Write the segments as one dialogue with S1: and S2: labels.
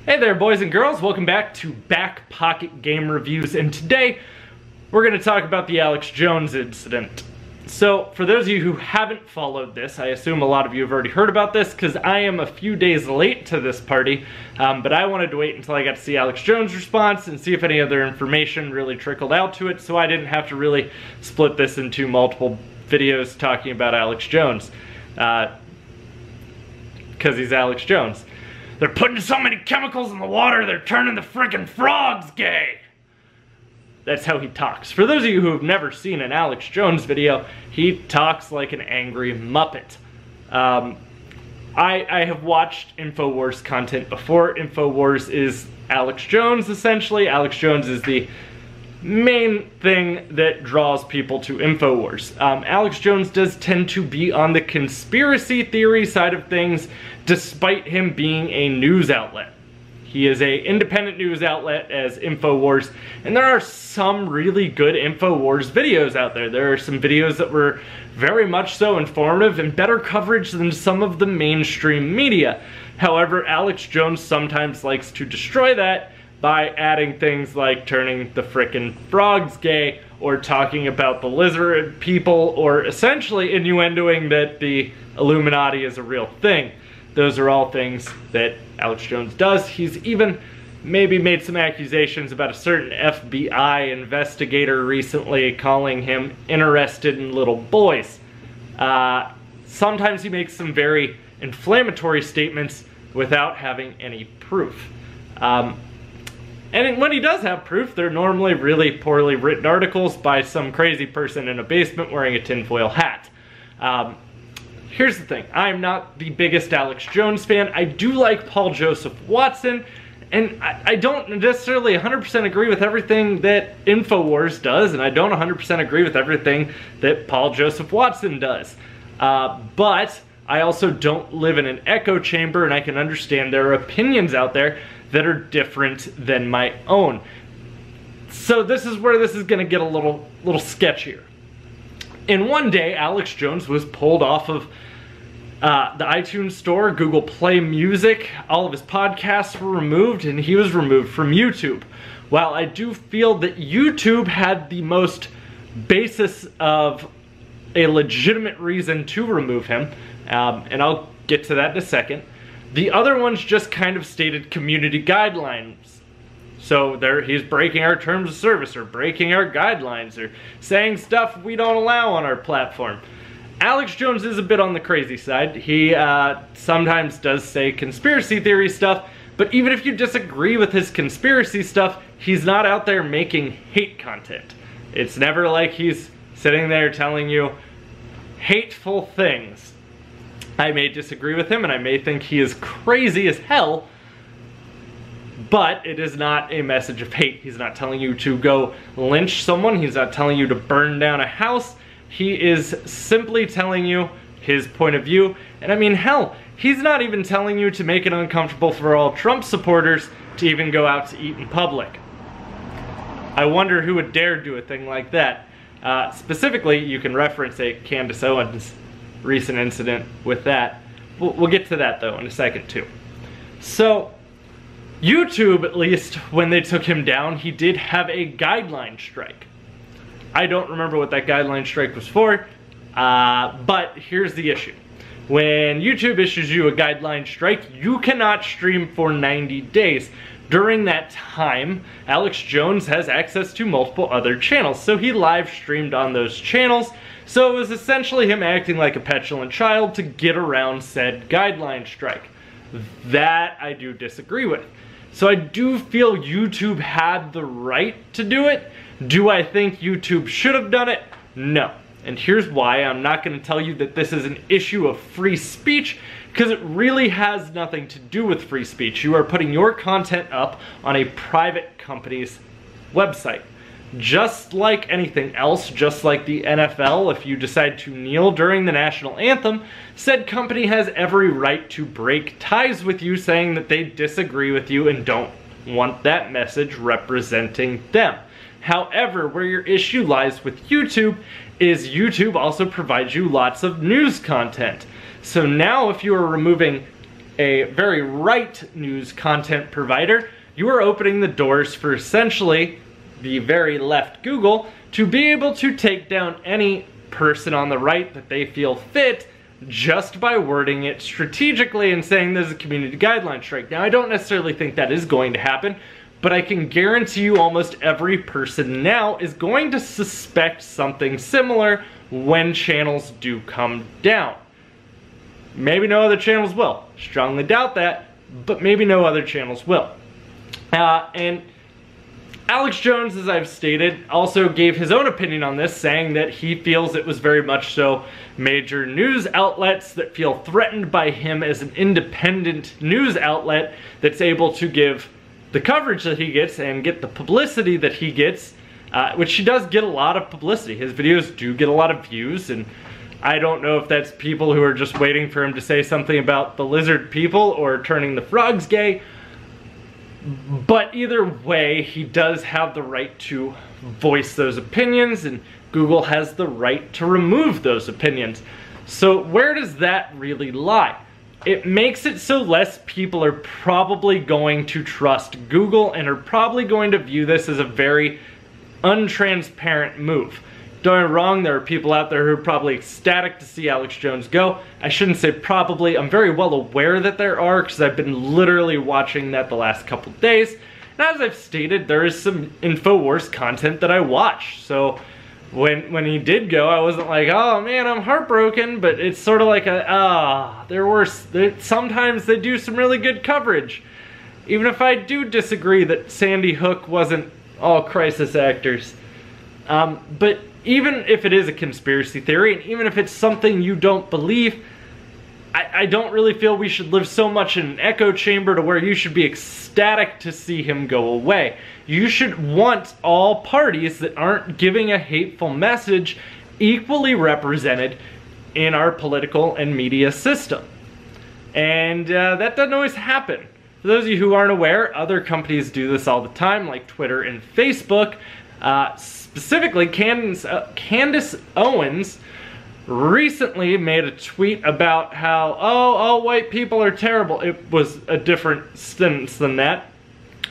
S1: Hey there, boys and girls. Welcome back to Back Pocket Game Reviews, and today we're going to talk about the Alex Jones incident. So, for those of you who haven't followed this, I assume a lot of you have already heard about this because I am a few days late to this party, but I wanted to wait until I got to see Alex Jones' response and see if any other information really trickled out to it, so I didn't have to really split this into multiple videos talking about Alex Jones, because he's Alex Jones. They're putting so many chemicals in the water, they're turning the frickin' frogs gay! That's how he talks. For those of you who have never seen an Alex Jones video, he talks like an angry Muppet. I have watched InfoWars content before. InfoWars is Alex Jones, essentially. Alex Jones is the main thing that draws people to InfoWars. Alex Jones does tend to be on the conspiracy theory side of things, despite him being a news outlet. He is an independent news outlet as InfoWars, and there are some really good InfoWars videos out there. There are some videos that were very much so informative and better coverage than some of the mainstream media. However, Alex Jones sometimes likes to destroy that by adding things like turning the frickin' frogs gay, or talking about the lizard people, or essentially innuendoing that the Illuminati is a real thing. Those are all things that Alex Jones does. He's even maybe made some accusations about a certain FBI investigator recently, calling him interested in little boys. Sometimes he makes some very inflammatory statements without having any proof. And when he does have proof, they're normally really poorly written articles by some crazy person in a basement wearing a tinfoil hat. Here's the thing, I'm not the biggest Alex Jones fan. I do like Paul Joseph Watson, and I don't necessarily 100% agree with everything that InfoWars does, and I don't 100% agree with everything that Paul Joseph Watson does. But I also don't live in an echo chamber, and I can understand there are opinions out there that are different than my own. So this is where this is going to get a little sketchier. In one day, Alex Jones was pulled off of the iTunes Store, Google Play Music. All of his podcasts were removed, and he was removed from YouTube. While I do feel that YouTube had the most basis of a legitimate reason to remove him, and I'll get to that in a second, the other ones just kind of stated community guidelines. So he's breaking our terms of service, or breaking our guidelines, or saying stuff we don't allow on our platform. Alex Jones is a bit on the crazy side. He sometimes does say conspiracy theory stuff, but even if you disagree with his conspiracy stuff, he's not out there making hate content. It's never like he's sitting there telling you hateful things. I may disagree with him, and I may think he is crazy as hell, but it is not a message of hate. He's not telling you to go lynch someone. He's not telling you to burn down a house. He is simply telling you his point of view. And I mean, hell, he's not even telling you to make it uncomfortable for all Trump supporters to even go out to eat in public. I wonder who would dare do a thing like that. Specifically, you can reference a Candace Owens recent incident with that. We'll get to that though in a second too. So, YouTube, at least, when they took him down, he did have a guideline strike. I don't remember what that guideline strike was for, but here's the issue. When YouTube issues you a guideline strike, you cannot stream for 90 days. During that time, Alex Jones has access to multiple other channels, so he live streamed on those channels, so it was essentially him acting like a petulant child to get around said guideline strike. That I do disagree with. So I do feel YouTube had the right to do it. Do I think YouTube should have done it? No. And here's why. I'm not going to tell you that this is an issue of free speech, because it really has nothing to do with free speech. You are putting your content up on a private company's website. Just like anything else, just like the NFL, if you decide to kneel during the national anthem, said company has every right to break ties with you, saying that they disagree with you and don't want that message representing them. However, where your issue lies with YouTube is YouTube also provides you lots of news content. So now if you are removing a very right news content provider, you are opening the doors for essentially the very left Google to be able to take down any person on the right that they feel fit just by wording it strategically and saying there's a community guideline strike. Now, I don't necessarily think that is going to happen, but I can guarantee you almost every person now is going to suspect something similar when channels do come down. Maybe no other channels will. Strongly doubt that, but maybe no other channels will. And Alex Jones, as I've stated, also gave his own opinion on this, saying that he feels it was very much so major news outlets that feel threatened by him as an independent news outlet that's able to give the coverage that he gets and get the publicity that he gets, which he does get a lot of publicity. His videos do get a lot of views, and I don't know if that's people who are just waiting for him to say something about the lizard people or turning the frogs gay. But either way, he does have the right to voice those opinions, and Google has the right to remove those opinions. So where does that really lie? It makes it so less people are probably going to trust Google and are probably going to view this as a very untransparent move. Don't get me wrong, there are people out there who are probably ecstatic to see Alex Jones go. I shouldn't say probably, I'm very well aware that there are, because I've been literally watching that the last couple days. And as I've stated, there is some InfoWars content that I watch. So when he did go, I wasn't like, oh man, I'm heartbroken, but it's sort of like sometimes they do some really good coverage. Even if I do disagree that Sandy Hook wasn't all crisis actors. But even if it is a conspiracy theory, and even if it's something you don't believe, I don't really feel we should live so much in an echo chamber to where you should be ecstatic to see him go away. You should want all parties that aren't giving a hateful message equally represented in our political and media system. And that doesn't always happen. For those of you who aren't aware, other companies do this all the time, like Twitter and Facebook. Specifically, Candace Owens recently made a tweet about how, all white people are terrible. It was a different sentence than that.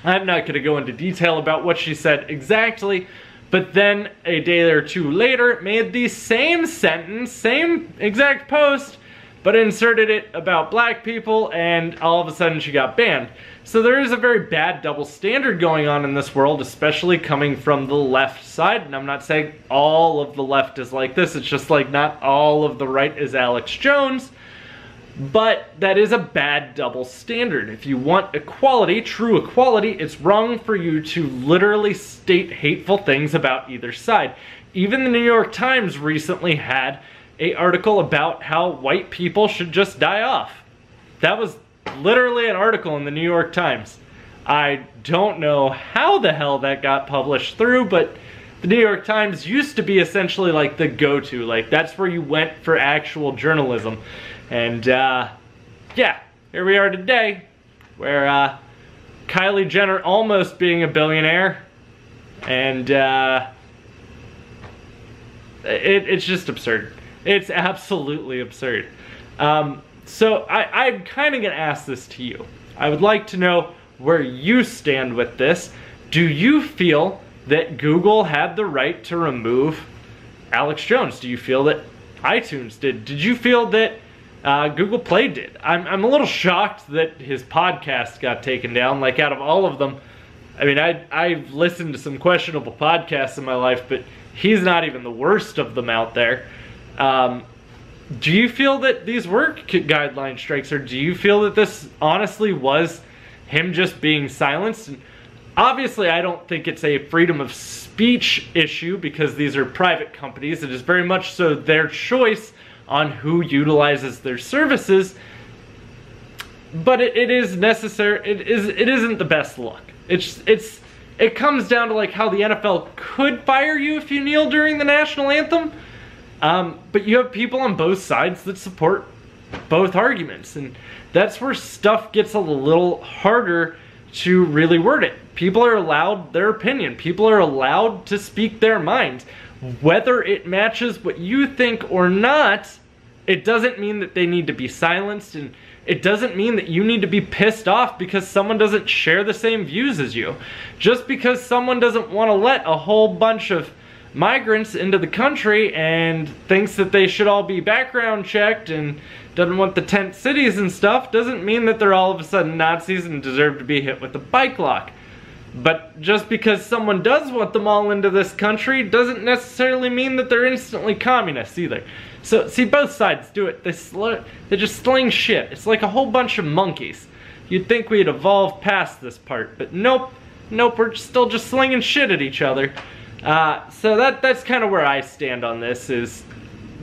S1: I'm not going to go into detail about what she said exactly, but then a day or two later made the same sentence, same exact post, but inserted it about black people, and all of a sudden she got banned. So there is a very bad double standard going on in this world, especially coming from the left side. And I'm not saying all of the left is like this, it's just like not all of the right is Alex Jones. But that is a bad double standard. If you want equality, true equality, it's wrong for you to literally state hateful things about either side. Even the New York Times recently had an article about how white people should just die off. That was literally an article in the New York Times. I don't know how the hell that got published through, but the New York Times used to be essentially like the go-to. Like, that's where you went for actual journalism. And yeah, here we are today, where Kylie Jenner almost being a billionaire, and it's just absurd. It's absolutely absurd. So I'm kind of going to ask this to you. I would like to know where you stand with this. Do you feel that Google had the right to remove Alex Jones? Do you feel that iTunes did? Did you feel that Google Play did? I'm a little shocked that his podcast got taken down. Like, out of all of them, I mean, I've listened to some questionable podcasts in my life, but he's not even the worst of them out there. Do you feel that these were guideline strikes, or do you feel that this honestly was him just being silenced? And obviously, I don't think it's a freedom of speech issue, because these are private companies. It is very much so their choice on who utilizes their services. But it is necessary. It isn't the best look. It comes down to like how the NFL could fire you if you kneel during the national anthem. But you have people on both sides that support both arguments, and that's where stuff gets a little harder to really word it. People are allowed their opinion. People are allowed to speak their mind. Whether it matches what you think or not, It doesn't mean that they need to be silenced, and it doesn't mean that you need to be pissed off because someone doesn't share the same views as you. Just because someone doesn't want to let a whole bunch of migrants into the country and thinks that they should all be background checked and doesn't want the tent cities and stuff doesn't mean that they're all of a sudden Nazis and deserve to be hit with a bike lock. But just because someone does want them all into this country doesn't necessarily mean that they're instantly communists either. So, see, both sides do it. They just sling shit. It's like a whole bunch of monkeys. You'd think we'd evolved past this part, but nope. Nope, we're still just slinging shit at each other. So that's kind of where I stand on this, is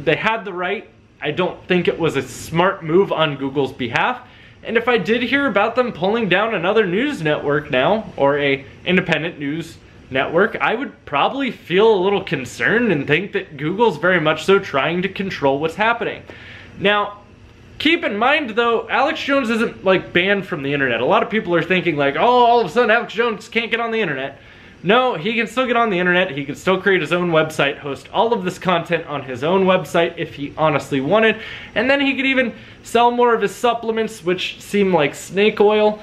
S1: they had the right. I don't think it was a smart move on Google's behalf. And if I did hear about them pulling down another news network now, or a independent news network, I would probably feel a little concerned and think that Google's very much so trying to control what's happening. Now, keep in mind though, Alex Jones isn't like banned from the internet. A lot of people are thinking like, oh, all of a sudden Alex Jones can't get on the internet. No, he can still get on the internet. He can still create his own website, host all of this content on his own website if he honestly wanted. And then he could even sell more of his supplements, which seem like snake oil.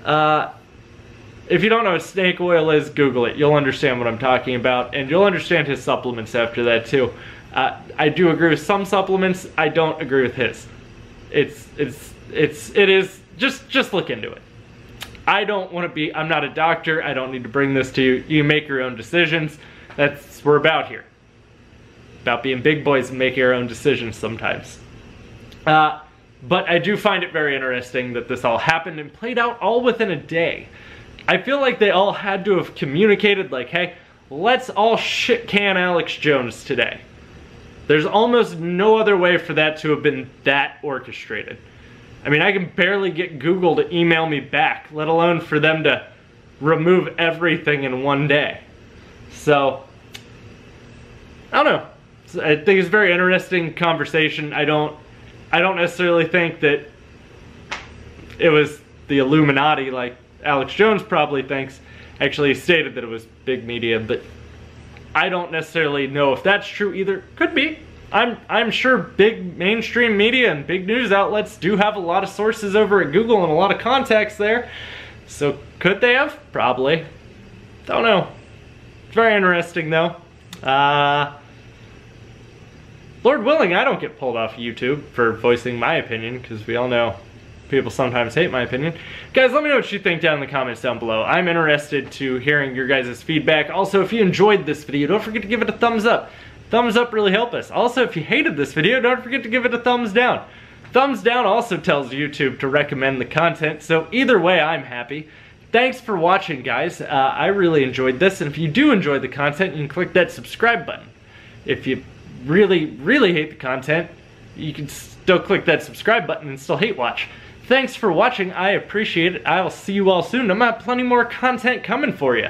S1: If you don't know what snake oil is, Google it. You'll understand what I'm talking about, and you'll understand his supplements after that too. I do agree with some supplements. I don't agree with his. It is just look into it. I don't want to be, I'm not a doctor, I don't need to bring this to you. You make your own decisions. That's what we're about here. About being big boys and making our own decisions sometimes. But I do find it very interesting that this all happened and played out all within a day. I feel like they all had to have communicated like, hey, let's all shit can Alex Jones today. There's almost no other way for that to have been that orchestrated. I mean, I can barely get Google to email me back, let alone for them to remove everything in one day. So, I don't know. I think it's a very interesting conversation. I don't necessarily think that it was the Illuminati like Alex Jones probably thinks. Actually, he stated that it was big media, but I don't necessarily know if that's true either. Could be. I'm sure big mainstream media and big news outlets do have a lot of sources over at Google and a lot of contacts there. So could they have? Probably. Don't know. It's very interesting though. Lord willing, I don't get pulled off YouTube for voicing my opinion, because we all know people sometimes hate my opinion. Guys, let me know what you think down in the comments down below. I'm interested to hearing your guys' feedback. Also, if you enjoyed this video, don't forget to give it a thumbs up. Thumbs up really help us. Also, if you hated this video, don't forget to give it a thumbs down. Thumbs down also tells YouTube to recommend the content, so either way, I'm happy. Thanks for watching, guys. I really enjoyed this, and if you do enjoy the content, you can click that subscribe button. If you really, really hate the content, you can still click that subscribe button and still hate watch. Thanks for watching. I appreciate it. I will see you all soon. I'm gonna have plenty more content coming for you.